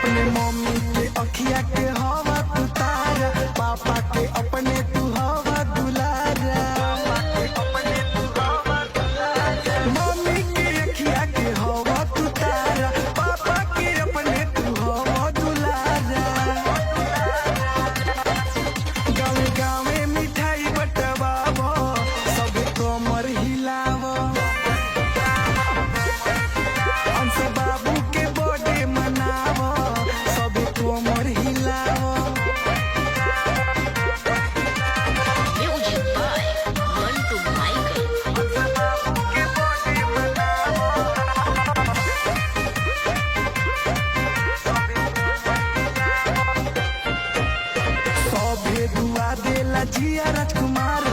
अपने मम्मी के अखिया के हवा तू तारा, पापा के अपने तू हवा दुलारा। मम्मी के अखिया के हवा तू तारा, पापा के अपने तू हवा दुलारा। गावे गावे मिठाई बटवावो, सब कमर हिलावो। अंश बाबू के बर्थडे मनावो, सब कमर हिलावो। Music by Mantu Michael. सभे दुआ देला जिया राजकुमार